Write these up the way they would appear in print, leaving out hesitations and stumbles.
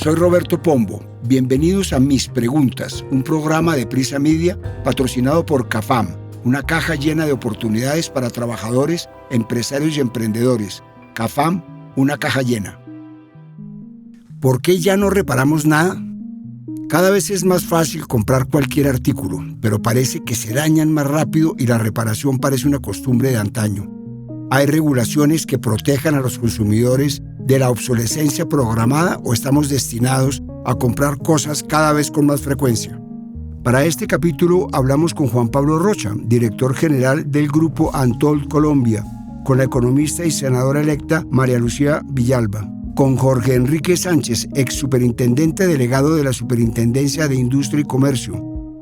Soy Roberto Pombo. Bienvenidos a Mis Preguntas, un programa de Prisa Media patrocinado por CAFAM, una caja llena de oportunidades para trabajadores, empresarios y emprendedores. CAFAM, una caja llena. ¿Por qué ya no reparamos nada? Cada vez es más fácil comprar cualquier artículo, pero parece que se dañan más rápido y la reparación parece una costumbre de antaño. ¿Hay regulaciones que protejan a los consumidores de la obsolescencia programada o estamos destinados a comprar cosas cada vez con más frecuencia? Para este capítulo hablamos con Juan Pablo Rocha, director general del Grupo Untold Colombia, con la economista y senadora electa María Lucía Villalba, con Jorge Enrique Sánchez, ex superintendente delegado de la Superintendencia de Industria y Comercio,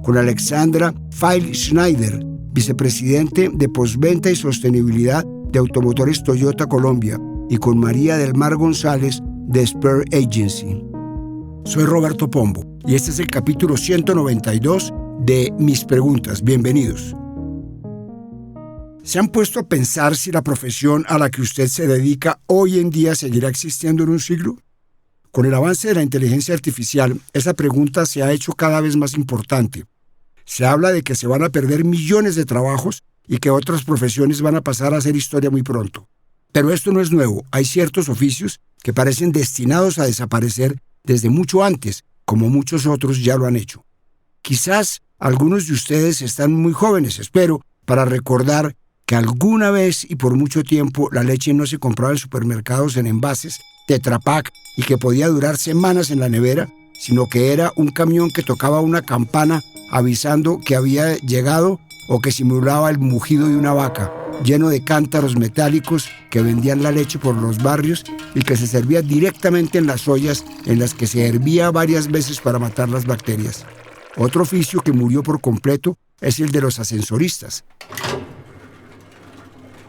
con Alexandra Feil-Schneider, vicepresidente de Postventa y Sostenibilidad de Automotores Toyota Colombia, y con María del Mar González de Spare Agency. Soy Roberto Pombo y este es el capítulo 192 de Mis Preguntas. Bienvenidos. ¿Se han puesto a pensar si la profesión a la que usted se dedica hoy en día seguirá existiendo en un siglo? Con el avance de la inteligencia artificial, esa pregunta se ha hecho cada vez más importante. Se habla de que se van a perder millones de trabajos y que otras profesiones van a pasar a ser historia muy pronto. Pero esto no es nuevo. Hay ciertos oficios que parecen destinados a desaparecer desde mucho antes, como muchos otros ya lo han hecho. Quizás algunos de ustedes están muy jóvenes, espero, para recordar que alguna vez y por mucho tiempo la leche no se compraba en supermercados en envases, Tetra Pak, y que podía durar semanas en la nevera, sino que era un camión que tocaba una campana avisando que había llegado o que simulaba el mugido de una vaca, lleno de cántaros metálicos que vendían la leche por los barrios y que se servía directamente en las ollas en las que se hervía varias veces para matar las bacterias. Otro oficio que murió por completo es el de los ascensoristas.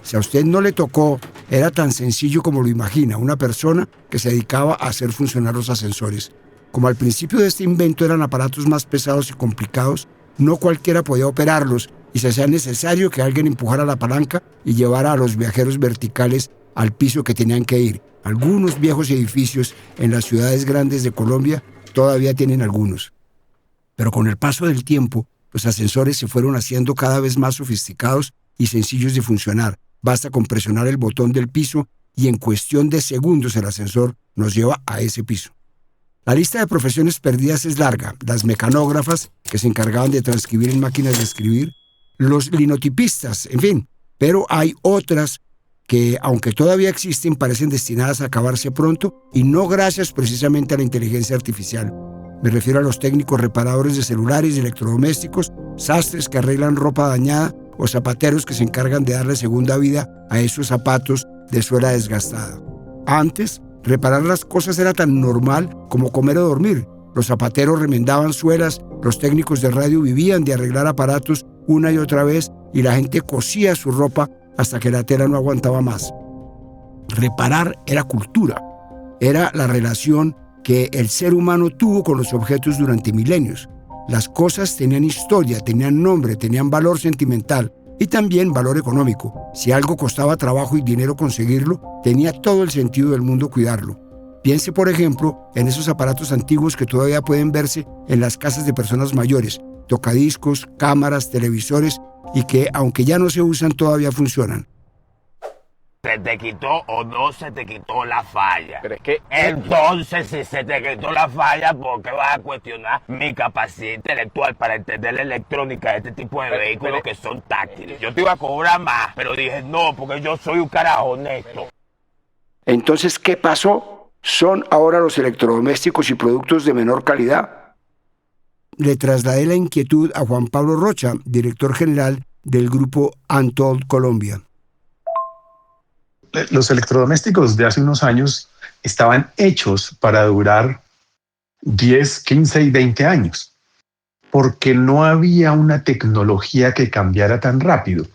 Si a usted no le tocó, era tan sencillo como lo imagina, una persona que se dedicaba a hacer funcionar los ascensores. Como al principio de este invento eran aparatos más pesados y complicados, no cualquiera podía operarlos y se hacía necesario que alguien empujara la palanca y llevara a los viajeros verticales al piso que tenían que ir. Algunos viejos edificios en las ciudades grandes de Colombia todavía tienen algunos. Pero con el paso del tiempo, los ascensores se fueron haciendo cada vez más sofisticados y sencillos de funcionar. Basta con presionar el botón del piso y en cuestión de segundos el ascensor nos lleva a ese piso. La lista de profesiones perdidas es larga. Las mecanógrafas, que se encargaban de transcribir en máquinas de escribir, los linotipistas, en fin. Pero hay otras que, aunque todavía existen, parecen destinadas a acabarse pronto y no gracias precisamente a la inteligencia artificial. Me refiero a los técnicos reparadores de celulares y electrodomésticos, sastres que arreglan ropa dañada o zapateros que se encargan de darle segunda vida a esos zapatos de suela desgastada. Antes, reparar las cosas era tan normal como comer o dormir. Los zapateros remendaban suelas, los técnicos de radio vivían de arreglar aparatos una y otra vez y la gente cosía su ropa hasta que la tela no aguantaba más. Reparar era cultura, era la relación que el ser humano tuvo con los objetos durante milenios. Las cosas tenían historia, tenían nombre, tenían valor sentimental y también valor económico. Si algo costaba trabajo y dinero conseguirlo, tenía todo el sentido del mundo cuidarlo. Piense, por ejemplo, en esos aparatos antiguos que todavía pueden verse en las casas de personas mayores, tocadiscos, cámaras, televisores, y que, aunque ya no se usan, todavía funcionan. ¿Se te quitó o no se te quitó la falla? Pero es que... Entonces, si se te quitó la falla, ¿por qué vas a cuestionar mi capacidad intelectual para entender la electrónica de este tipo de vehículos que son táctiles? Yo te iba a cobrar más, pero dije no, porque yo soy un carajo honesto. Entonces, ¿qué pasó? ¿Son ahora los electrodomésticos y productos de menor calidad? Le trasladé la inquietud a Juan Pablo Rocha, director general del Grupo Untold Colombia. Los electrodomésticos de hace unos años estaban hechos para durar 10, 15 y 20 años, porque no había una tecnología que cambiara tan rápido.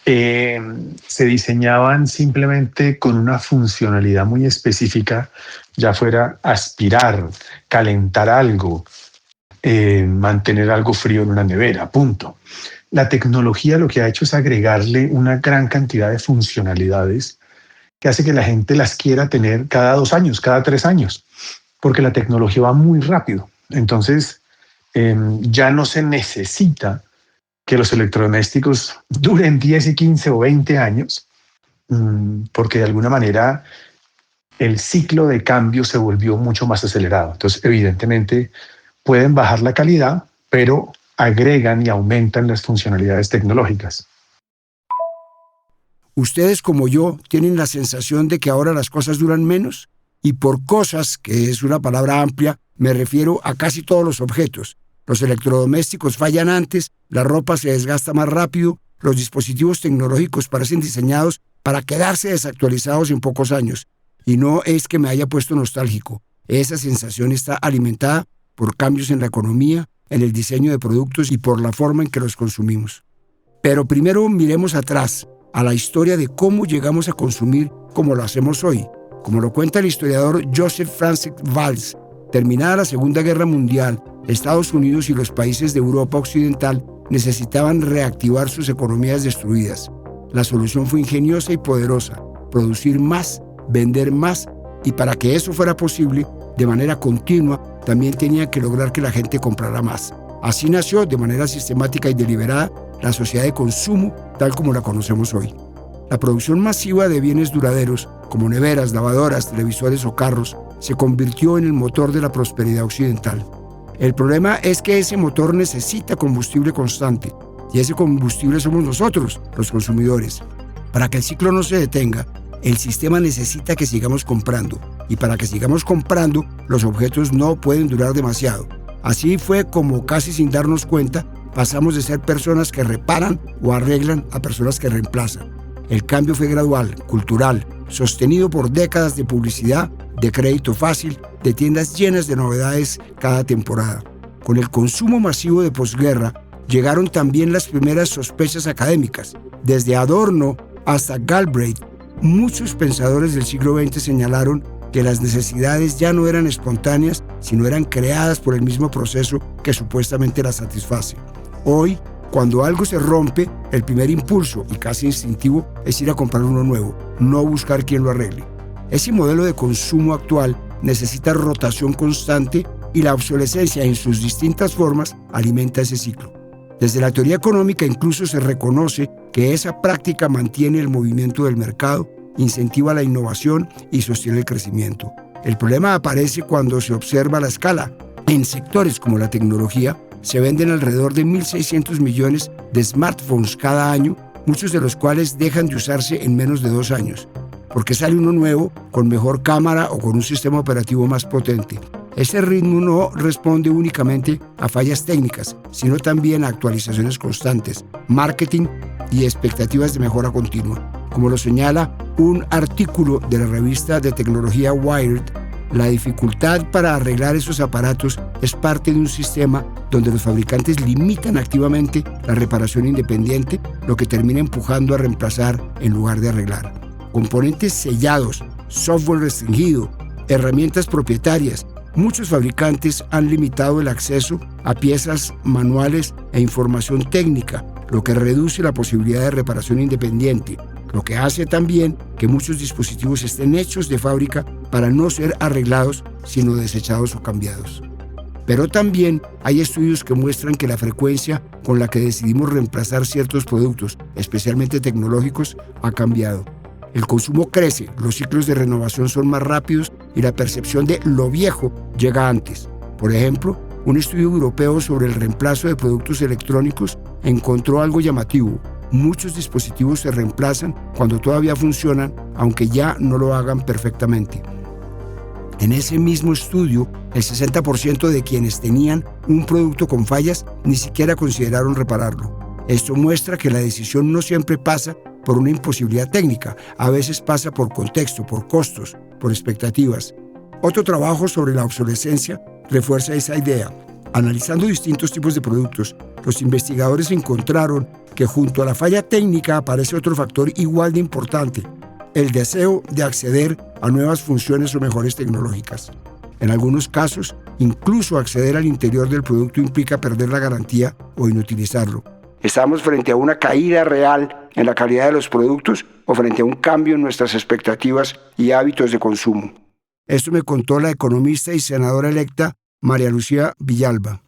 Se diseñaban simplemente con una funcionalidad muy específica, ya fuera aspirar, calentar algo, mantener algo frío en una nevera, punto. La tecnología lo que ha hecho es agregarle una gran cantidad de funcionalidades que hace que la gente las quiera tener cada 2 años, cada 3 años. porque la tecnología va muy rápido. Entonces, ya no se necesita que los electrodomésticos duren 10 y 15 o 20 años, porque de alguna manera el ciclo de cambio se volvió mucho más acelerado. Entonces, evidentemente, pueden bajar la calidad, pero agregan y aumentan las funcionalidades tecnológicas. Ustedes, como yo, tienen la sensación de que ahora las cosas duran menos, y por cosas, que es una palabra amplia, me refiero a casi todos los objetos. Los electrodomésticos fallan antes, la ropa se desgasta más rápido, los dispositivos tecnológicos parecen diseñados para quedarse desactualizados en pocos años. Y no es que me haya puesto nostálgico. Esa sensación está alimentada por cambios en la economía, en el diseño de productos y por la forma en que los consumimos. Pero primero miremos atrás, a la historia de cómo llegamos a consumir como lo hacemos hoy. Como lo cuenta el historiador Joseph Francis Valls, terminada la Segunda Guerra Mundial, Estados Unidos y los países de Europa Occidental necesitaban reactivar sus economías destruidas. La solución fue ingeniosa y poderosa: producir más, vender más, y para que eso fuera posible, de manera continua, también tenían que lograr que la gente comprara más. Así nació, de manera sistemática y deliberada, la sociedad de consumo tal como la conocemos hoy. La producción masiva de bienes duraderos, como neveras, lavadoras, televisores o carros, se convirtió en el motor de la prosperidad occidental. El problema es que ese motor necesita combustible constante, y ese combustible somos nosotros, los consumidores. Para que el ciclo no se detenga, el sistema necesita que sigamos comprando, y para que sigamos comprando, los objetos no pueden durar demasiado. Así fue como, casi sin darnos cuenta, pasamos de ser personas que reparan o arreglan a personas que reemplazan. El cambio fue gradual, cultural, sostenido por décadas de publicidad, de crédito fácil, de tiendas llenas de novedades cada temporada. Con el consumo masivo de posguerra, llegaron también las primeras sospechas académicas. Desde Adorno hasta Galbraith, muchos pensadores del siglo XX señalaron que las necesidades ya no eran espontáneas, sino eran creadas por el mismo proceso que supuestamente las satisface. Hoy, cuando algo se rompe, el primer impulso, y casi instintivo, es ir a comprar uno nuevo, no buscar quién lo arregle. Ese modelo de consumo actual necesita rotación constante y la obsolescencia en sus distintas formas alimenta ese ciclo. Desde la teoría económica incluso se reconoce que esa práctica mantiene el movimiento del mercado, incentiva la innovación y sostiene el crecimiento. El problema aparece cuando se observa la escala. En sectores como la tecnología, se venden alrededor de 1.600 millones de smartphones cada año, muchos de los cuales dejan de usarse en menos de 2 años, porque sale uno nuevo, con mejor cámara o con un sistema operativo más potente. Ese ritmo no responde únicamente a fallas técnicas, sino también a actualizaciones constantes, marketing y expectativas de mejora continua. Como lo señala un artículo de la revista de tecnología Wired, la dificultad para arreglar esos aparatos es parte de un sistema donde los fabricantes limitan activamente la reparación independiente, lo que termina empujando a reemplazar en lugar de arreglar. Componentes sellados, software restringido, herramientas propietarias. Muchos fabricantes han limitado el acceso a piezas manuales e información técnica, lo que reduce la posibilidad de reparación independiente, lo que hace también que muchos dispositivos estén hechos de fábrica para no ser arreglados, sino desechados o cambiados. Pero también hay estudios que muestran que la frecuencia con la que decidimos reemplazar ciertos productos, especialmente tecnológicos, ha cambiado. El consumo crece, los ciclos de renovación son más rápidos y la percepción de lo viejo llega antes. Por ejemplo, un estudio europeo sobre el reemplazo de productos electrónicos encontró algo llamativo. Muchos dispositivos se reemplazan cuando todavía funcionan, aunque ya no lo hagan perfectamente. En ese mismo estudio, el 60% de quienes tenían un producto con fallas ni siquiera consideraron repararlo. Esto muestra que la decisión no siempre pasa por una imposibilidad técnica, a veces pasa por contexto, por costos, por expectativas. Otro trabajo sobre la obsolescencia refuerza esa idea. Analizando distintos tipos de productos, los investigadores encontraron que junto a la falla técnica aparece otro factor igual de importante: el deseo de acceder a nuevas funciones o mejores tecnológicas. En algunos casos, incluso acceder al interior del producto implica perder la garantía o inutilizarlo. ¿Estamos frente a una caída real en la calidad de los productos o frente a un cambio en nuestras expectativas y hábitos de consumo? Esto me contó la economista y senadora electa María Lucía Villalba.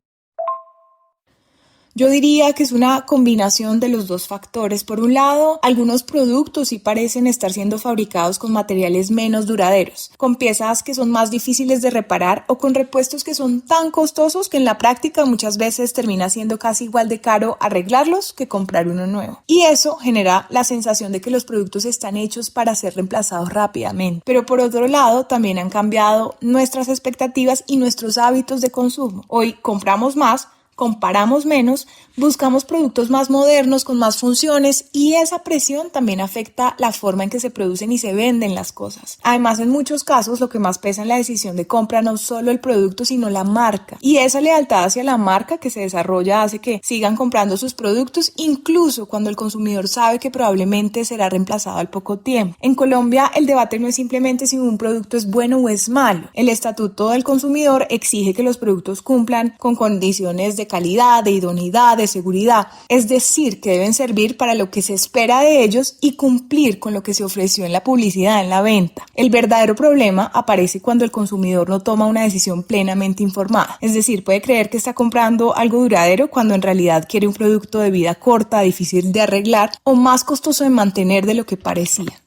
Yo diría que es una combinación de los dos factores. Por un lado, algunos productos sí parecen estar siendo fabricados con materiales menos duraderos, con piezas que son más difíciles de reparar o con repuestos que son tan costosos que en la práctica muchas veces termina siendo casi igual de caro arreglarlos que comprar uno nuevo. Y eso genera la sensación de que los productos están hechos para ser reemplazados rápidamente. Pero por otro lado, también han cambiado nuestras expectativas y nuestros hábitos de consumo. Hoy compramos más, comparamos menos, buscamos productos más modernos con más funciones y esa presión también afecta la forma en que se producen y se venden las cosas. Además, en muchos casos lo que más pesa en la decisión de compra no es solo el producto sino la marca, y esa lealtad hacia la marca que se desarrolla hace que sigan comprando sus productos incluso cuando el consumidor sabe que probablemente será reemplazado al poco tiempo. En Colombia el debate no es simplemente si un producto es bueno o es malo. El Estatuto del Consumidor exige que los productos cumplan con condiciones de calidad, de idoneidad, de seguridad, es decir, que deben servir para lo que se espera de ellos y cumplir con lo que se ofreció en la publicidad, en la venta. El verdadero problema aparece cuando el consumidor no toma una decisión plenamente informada, es decir, puede creer que está comprando algo duradero cuando en realidad quiere un producto de vida corta, difícil de arreglar o más costoso de mantener de lo que parecía.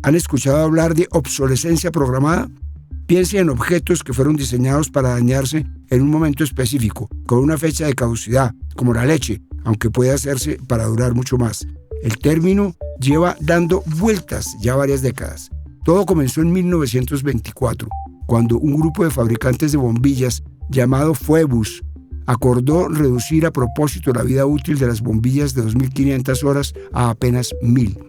¿Han escuchado hablar de obsolescencia programada? Piense en objetos que fueron diseñados para dañarse en un momento específico, con una fecha de caducidad, como la leche, aunque puede hacerse para durar mucho más. El término lleva dando vueltas ya varias décadas. Todo comenzó en 1924, cuando un grupo de fabricantes de bombillas llamado Phoebus acordó reducir a propósito la vida útil de las bombillas de 2.500 horas a apenas 1.000.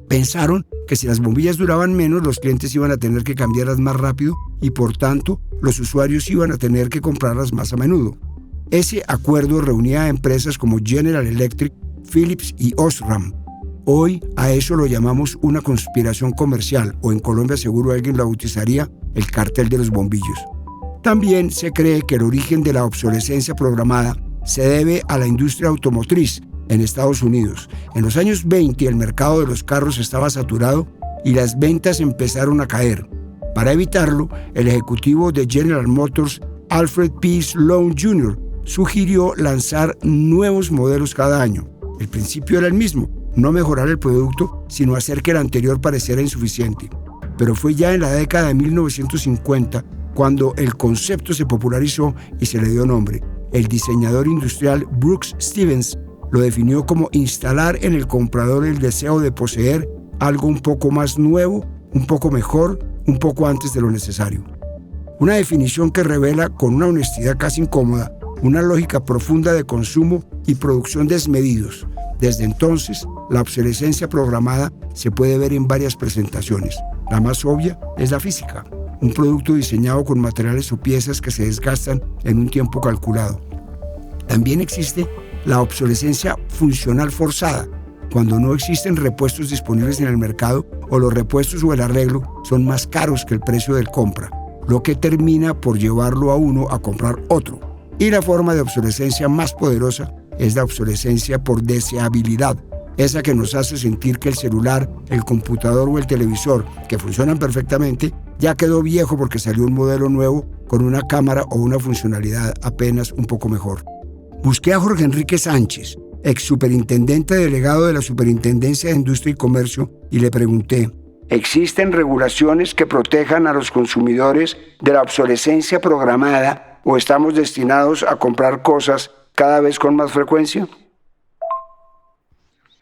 Pensaron que si las bombillas duraban menos, los clientes iban a tener que cambiarlas más rápido y por tanto los usuarios iban a tener que comprarlas más a menudo. Ese acuerdo reunía a empresas como General Electric, Philips y Osram. Hoy a eso lo llamamos una conspiración comercial, o en Colombia seguro alguien lo bautizaría el cartel de los bombillos. También se cree que el origen de la obsolescencia programada se debe a la industria automotriz en Estados Unidos. En los años 20 el mercado de los carros estaba saturado y las ventas empezaron a caer. Para evitarlo, el ejecutivo de General Motors, Alfred P. Sloan Jr., sugirió lanzar nuevos modelos cada año. El principio era el mismo, no mejorar el producto, sino hacer que el anterior pareciera insuficiente. Pero fue ya en la década de 1950 cuando el concepto se popularizó y se le dio nombre. El diseñador industrial Brooks Stevens lo definió como instalar en el comprador el deseo de poseer algo un poco más nuevo, un poco mejor, un poco antes de lo necesario. Una definición que revela con una honestidad casi incómoda una lógica profunda de consumo y producción desmedidos. Desde entonces, la obsolescencia programada se puede ver en varias presentaciones. La más obvia es la física, un producto diseñado con materiales o piezas que se desgastan en un tiempo calculado. También existe la obsolescencia funcional forzada, cuando no existen repuestos disponibles en el mercado o los repuestos o el arreglo son más caros que el precio del compra, lo que termina por llevarlo a uno a comprar otro. Y la forma de obsolescencia más poderosa es la obsolescencia por deseabilidad, esa que nos hace sentir que el celular, el computador o el televisor, que funcionan perfectamente, ya quedó viejo porque salió un modelo nuevo con una cámara o una funcionalidad apenas un poco mejor. Busqué a Jorge Enrique Sánchez, ex superintendente delegado de la Superintendencia de Industria y Comercio, y le pregunté: ¿existen regulaciones que protejan a los consumidores de la obsolescencia programada o estamos destinados a comprar cosas cada vez con más frecuencia?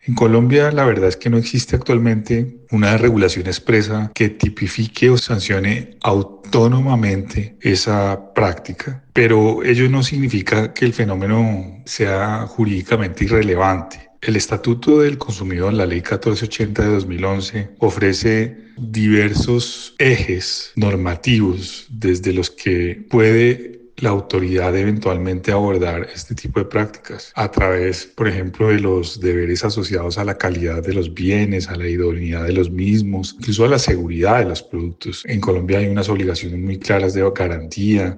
En Colombia, la verdad es que no existe actualmente una regulación expresa que tipifique o sancione autónomamente esa práctica, pero ello no significa que el fenómeno sea jurídicamente irrelevante. El Estatuto del Consumidor, la Ley 1480 de 2011, ofrece diversos ejes normativos desde los que puede la autoridad eventualmente abordar este tipo de prácticas a través, por ejemplo, de los deberes asociados a la calidad de los bienes, a la idoneidad de los mismos, incluso a la seguridad de los productos. En Colombia hay unas obligaciones muy claras de garantía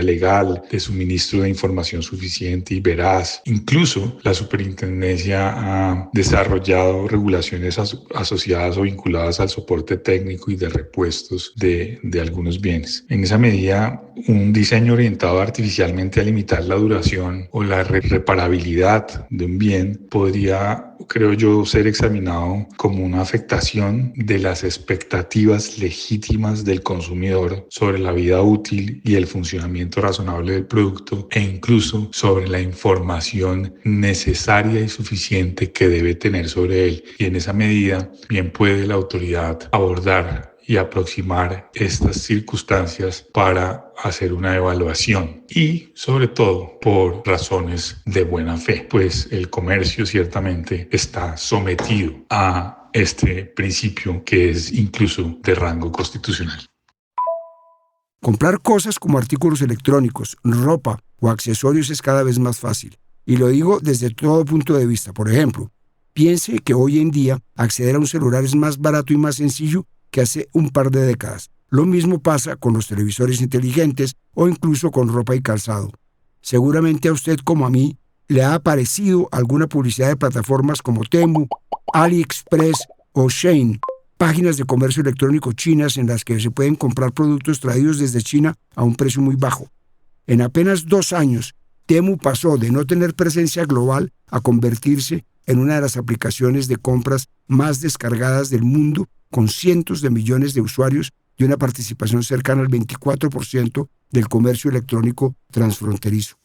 legal, de suministro de información suficiente y veraz. Incluso la superintendencia ha desarrollado regulaciones asociadas o vinculadas al soporte técnico y de repuestos de algunos bienes. En esa medida, un diseño orientado artificialmente a limitar la duración o la reparabilidad de un bien podría, creo yo, ser examinado como una afectación de las expectativas legítimas del consumidor sobre la vida útil y el funcionamiento razonable del producto, e incluso sobre la información necesaria y suficiente que debe tener sobre él. Y en esa medida, bien puede la autoridad abordar y aproximar estas circunstancias para hacer una evaluación y, sobre todo, por razones de buena fe, pues el comercio ciertamente está sometido a este principio que es incluso de rango constitucional. Comprar cosas como artículos electrónicos, ropa o accesorios es cada vez más fácil. Y lo digo desde todo punto de vista. Por ejemplo, piense que hoy en día acceder a un celular es más barato y más sencillo que hace un par de décadas. Lo mismo pasa con los televisores inteligentes o incluso con ropa y calzado. Seguramente a usted como a mí le ha aparecido alguna publicidad de plataformas como Temu, AliExpress o Shein, páginas de comercio electrónico chinas en las que se pueden comprar productos traídos desde China a un precio muy bajo. En apenas 2 años, Temu pasó de no tener presencia global a convertirse en una de las aplicaciones de compras más descargadas del mundo, con cientos de millones de usuarios y una participación cercana al 24% del comercio electrónico transfronterizo.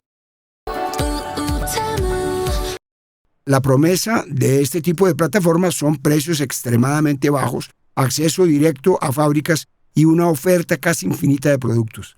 La promesa de este tipo de plataformas son precios extremadamente bajos, acceso directo a fábricas y una oferta casi infinita de productos.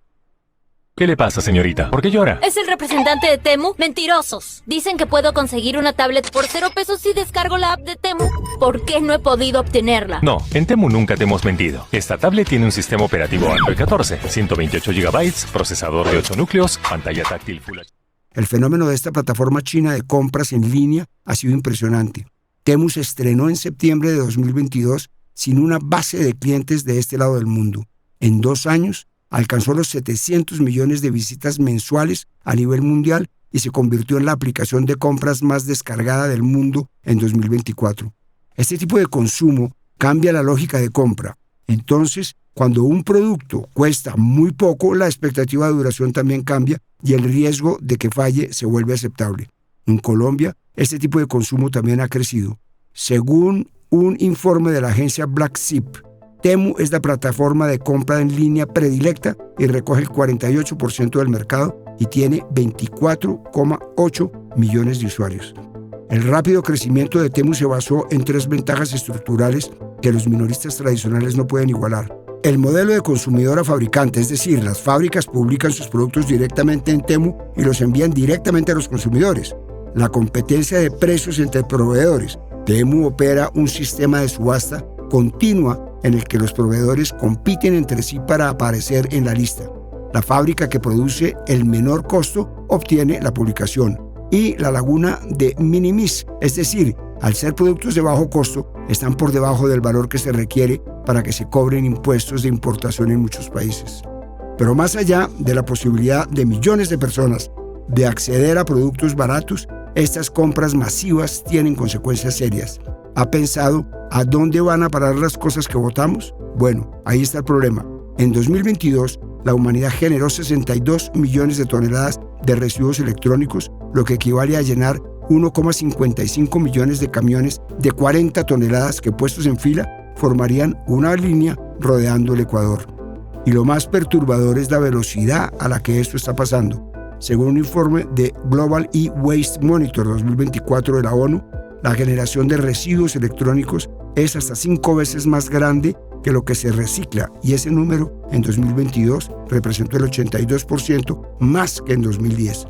¿Qué le pasa, señorita? ¿Por qué llora? ¿Es el representante de Temu? Mentirosos. Dicen que puedo conseguir una tablet por 0 pesos si descargo la app de Temu. ¿Por qué no he podido obtenerla? No, en Temu nunca te hemos mentido. Esta tablet tiene un sistema operativo Android 14, 128 GB, procesador de 8 núcleos, pantalla táctil Full HD. El fenómeno de esta plataforma china de compras en línea ha sido impresionante. Temu se estrenó en septiembre de 2022 sin una base de clientes de este lado del mundo. En 2 años, alcanzó los 700 millones de visitas mensuales a nivel mundial y se convirtió en la aplicación de compras más descargada del mundo en 2024. Este tipo de consumo cambia la lógica de compra. Entonces, cuando un producto cuesta muy poco, la expectativa de duración también cambia y el riesgo de que falle se vuelve aceptable. En Colombia, este tipo de consumo también ha crecido. Según un informe de la agencia Black Sheep, Temu es la plataforma de compra en línea predilecta y recoge el 48% del mercado y tiene 24,8 millones de usuarios. El rápido crecimiento de Temu se basó en 3 ventajas estructurales que los minoristas tradicionales no pueden igualar. El modelo de consumidor a fabricante, es decir, las fábricas publican sus productos directamente en Temu y los envían directamente a los consumidores. La competencia de precios entre proveedores. Temu opera un sistema de subasta continua en el que los proveedores compiten entre sí para aparecer en la lista. La fábrica que produce el menor costo obtiene la publicación. Y la laguna de minimis, es decir, al ser productos de bajo costo, están por debajo del valor que se requiere para que se cobren impuestos de importación en muchos países. Pero más allá de la posibilidad de millones de personas de acceder a productos baratos, estas compras masivas tienen consecuencias serias. ¿Ha pensado a dónde van a parar las cosas que votamos? Bueno, ahí está el problema. En 2022, la humanidad generó 62 millones de toneladas de residuos electrónicos, lo que equivale a llenar 1,55 millones de camiones de 40 toneladas que, puestos en fila, formarían una línea rodeando el Ecuador. Y lo más perturbador es la velocidad a la que esto está pasando. Según un informe de Global E-Waste Monitor 2024 de la ONU, la generación de residuos electrónicos es hasta 5 veces más grande que lo que se recicla, y ese número en 2022 representó el 82% más que en 2010.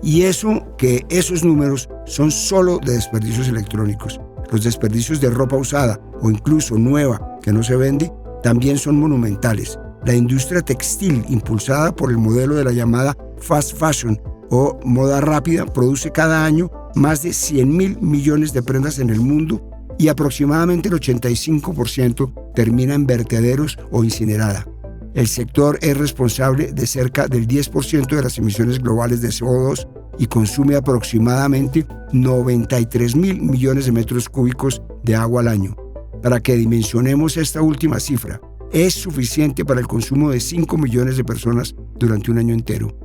Y esos números son solo de desperdicios electrónicos. Los desperdicios de ropa usada o incluso nueva que no se vende también son monumentales. la industria textil, impulsada por el modelo de la llamada fast fashion o moda rápida, produce cada año más de 100.000 millones de prendas en el mundo y aproximadamente el 85% termina en vertederos o incinerada. El sector es responsable de cerca del 10% de las emisiones globales de CO2 y consume aproximadamente 93.000 millones de metros cúbicos de agua al año. Para que dimensionemos esta última cifra, es suficiente para el consumo de 5 millones de personas durante un año entero.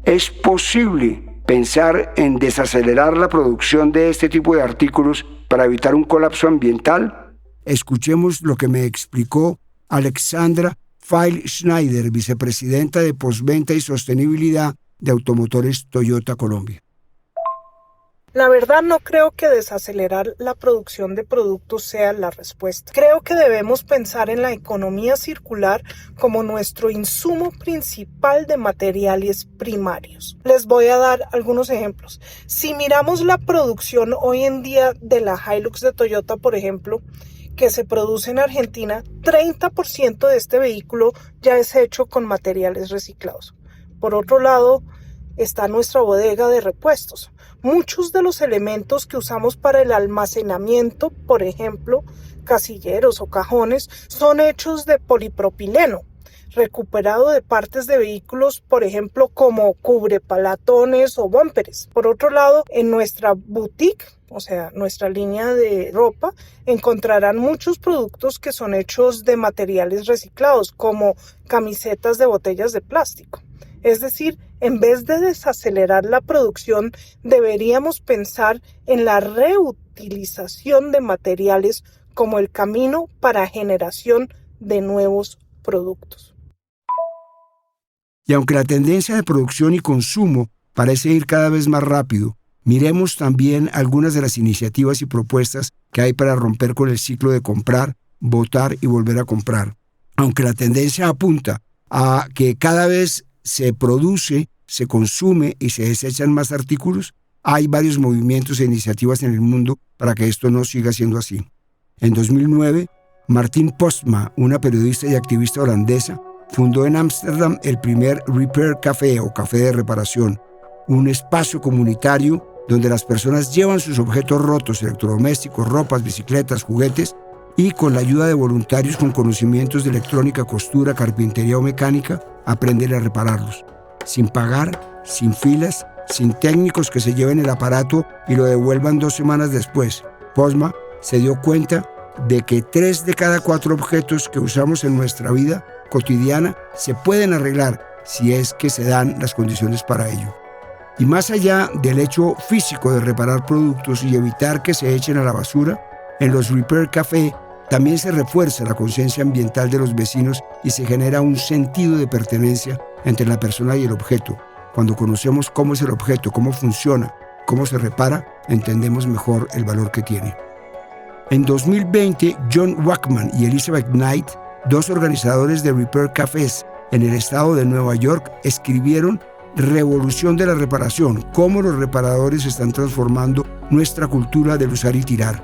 ¿Es posible pensar en desacelerar la producción de este tipo de artículos para evitar un colapso ambiental? Escuchemos lo que me explicó Alexandra Feil-Schneider, vicepresidenta de postventa y sostenibilidad de Automotores Toyota Colombia. La verdad no creo que desacelerar la producción de productos sea la respuesta. Creo que debemos pensar en la economía circular como nuestro insumo principal de materiales primarios. Les voy a dar algunos ejemplos. Si miramos la producción hoy en día de la Hilux de Toyota, por ejemplo, que se produce en Argentina, 30% de este vehículo ya es hecho con materiales reciclados. Por otro lado, está nuestra bodega de repuestos. Muchos de los elementos que usamos para el almacenamiento, por ejemplo, casilleros o cajones, son hechos de polipropileno, recuperado de partes de vehículos, por ejemplo, como cubrepalatones o búmperes. Por otro lado, en nuestra boutique, o sea, nuestra línea de ropa, encontrarán muchos productos que son hechos de materiales reciclados, como camisetas de botellas de plástico. Es decir, en vez de desacelerar la producción, deberíamos pensar en la reutilización de materiales como el camino para generación de nuevos productos. Y aunque la tendencia de producción y consumo parece ir cada vez más rápido, miremos también algunas de las iniciativas y propuestas que hay para romper con el ciclo de comprar, botar y volver a comprar. Aunque la tendencia apunta a que cada vez se produce, se consume y se desechan más artículos, hay varios movimientos e iniciativas en el mundo para que esto no siga siendo así. En 2009, Martine Postma, una periodista y activista holandesa, fundó en Ámsterdam el primer Repair Café o café de reparación, un espacio comunitario donde las personas llevan sus objetos rotos, electrodomésticos, ropas, bicicletas, juguetes, y con la ayuda de voluntarios con conocimientos de electrónica, costura, carpintería o mecánica, aprenden a repararlos. Sin pagar, sin filas, sin técnicos que se lleven el aparato y lo devuelvan 2 semanas después. Postma se dio cuenta de que 3 de cada 4 objetos que usamos en nuestra vida cotidiana se pueden arreglar si es que se dan las condiciones para ello. Y más allá del hecho físico de reparar productos y evitar que se echen a la basura, en los Repair Café también se refuerza la conciencia ambiental de los vecinos y se genera un sentido de pertenencia entre la persona y el objeto. Cuando conocemos cómo es el objeto, cómo funciona, cómo se repara, entendemos mejor el valor que tiene. En 2020, John Wackman y Elizabeth Knight, 2 organizadores de Repair Cafés en el estado de Nueva York, escribieron Revolución de la reparación, cómo los reparadores están transformando nuestra cultura del usar y tirar.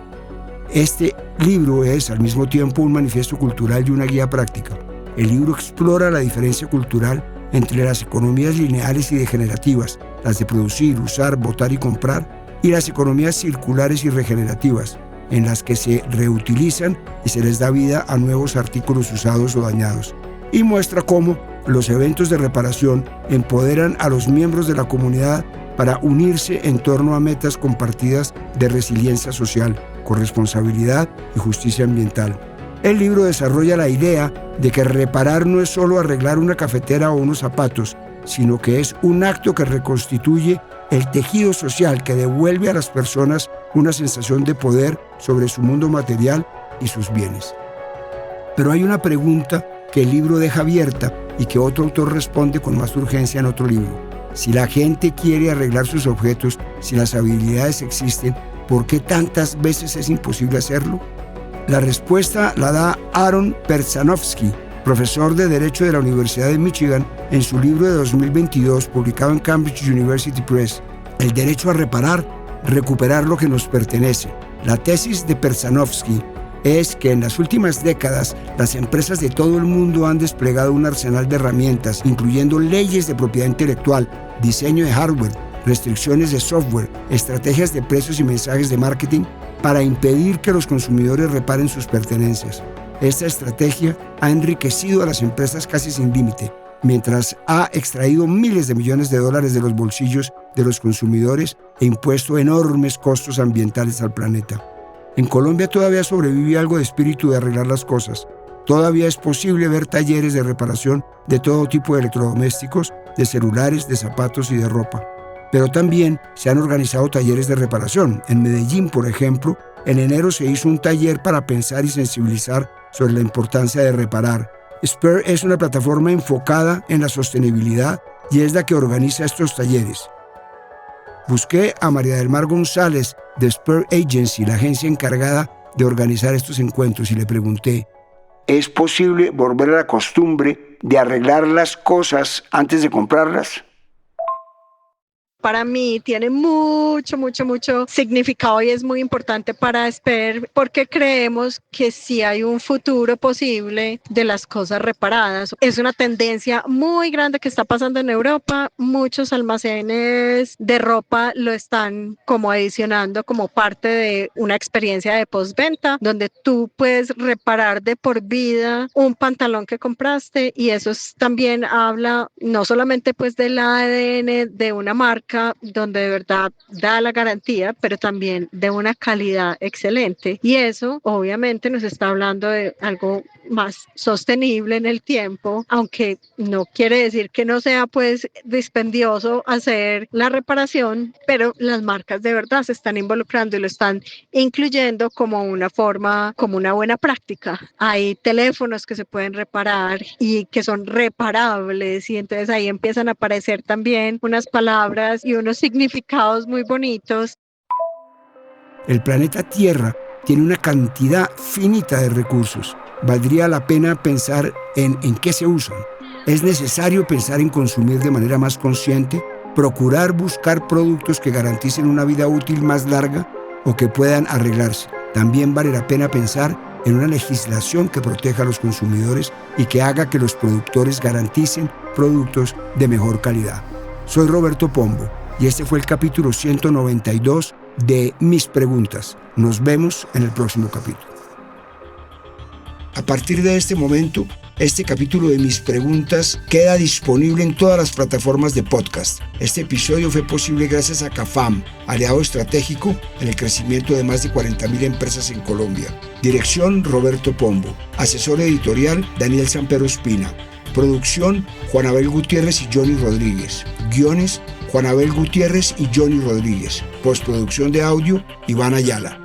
Este libro es al mismo tiempo un manifiesto cultural y una guía práctica. El libro explora la diferencia cultural entre las economías lineales y degenerativas, las de producir, usar, botar y comprar, y las economías circulares y regenerativas, en las que se reutilizan y se les da vida a nuevos artículos usados o dañados. Y muestra cómo los eventos de reparación empoderan a los miembros de la comunidad para unirse en torno a metas compartidas de resiliencia social, corresponsabilidad y justicia ambiental. El libro desarrolla la idea de que reparar no es solo arreglar una cafetera o unos zapatos, sino que es un acto que reconstituye el tejido social, que devuelve a las personas una sensación de poder sobre su mundo material y sus bienes. Pero hay una pregunta que el libro deja abierta y que otro autor responde con más urgencia en otro libro. Si la gente quiere arreglar sus objetos, si las habilidades existen, ¿por qué tantas veces es imposible hacerlo? La respuesta la da Aaron Persanovsky, profesor de Derecho de la Universidad de Michigan, en su libro de 2022, publicado en Cambridge University Press, El derecho a reparar, recuperar lo que nos pertenece. La tesis de Persanovsky es que en las últimas décadas las empresas de todo el mundo han desplegado un arsenal de herramientas, incluyendo leyes de propiedad intelectual, diseño de hardware, restricciones de software, estrategias de precios y mensajes de marketing para impedir que los consumidores reparen sus pertenencias. Esta estrategia ha enriquecido a las empresas casi sin límite, mientras ha extraído miles de millones de dólares de los bolsillos de los consumidores e impuesto enormes costos ambientales al planeta. En Colombia todavía sobrevive algo de espíritu de arreglar las cosas. Todavía es posible ver talleres de reparación de todo tipo de electrodomésticos, de celulares, de zapatos y de ropa. Pero también se han organizado talleres de reparación. En Medellín, por ejemplo, en enero se hizo un taller para pensar y sensibilizar sobre la importancia de reparar. Spare es una plataforma enfocada en la sostenibilidad y es la que organiza estos talleres. Busqué a María del Mar González de Spare Agency, la agencia encargada de organizar estos encuentros, y le pregunté: ¿es posible volver a la costumbre de arreglar las cosas antes de comprarlas? Para mí tiene mucho significado y es muy importante para Spare porque creemos que sí hay un futuro posible de las cosas reparadas. Es una tendencia muy grande que está pasando en Europa. Muchos almacenes de ropa lo están como adicionando como parte de una experiencia de postventa donde tú puedes reparar de por vida un pantalón que compraste, y eso también habla no solamente pues del ADN de una marca donde de verdad da la garantía, pero también de una calidad excelente. Y eso obviamente nos está hablando de algo más sostenible en el tiempo, aunque no quiere decir que no sea pues dispendioso hacer la reparación, pero las marcas de verdad se están involucrando y lo están incluyendo como una forma, como una buena práctica. Hay teléfonos que se pueden reparar y que son reparables, y entonces ahí empiezan a aparecer también unas palabras y unos significados muy bonitos. El planeta Tierra tiene una cantidad finita de recursos. Valdría la pena pensar en qué se usan. Es necesario pensar en consumir de manera más consciente, procurar buscar productos que garanticen una vida útil más larga o que puedan arreglarse. También vale la pena pensar en una legislación que proteja a los consumidores y que haga que los productores garanticen productos de mejor calidad. Soy Roberto Pombo y este fue el capítulo 192 de Mis Preguntas. Nos vemos en el próximo capítulo. A partir de este momento, este capítulo de Mis Preguntas queda disponible en todas las plataformas de podcast. Este episodio fue posible gracias a CAFAM, aliado estratégico en el crecimiento de más de 40.000 empresas en Colombia. Dirección: Roberto Pombo. Asesor editorial: Daniel Sampero Espina. Producción: Juan Abel Gutiérrez y Johnny Rodríguez. Guiones: Juan Abel Gutiérrez y Johnny Rodríguez. Postproducción de audio: Iván Ayala.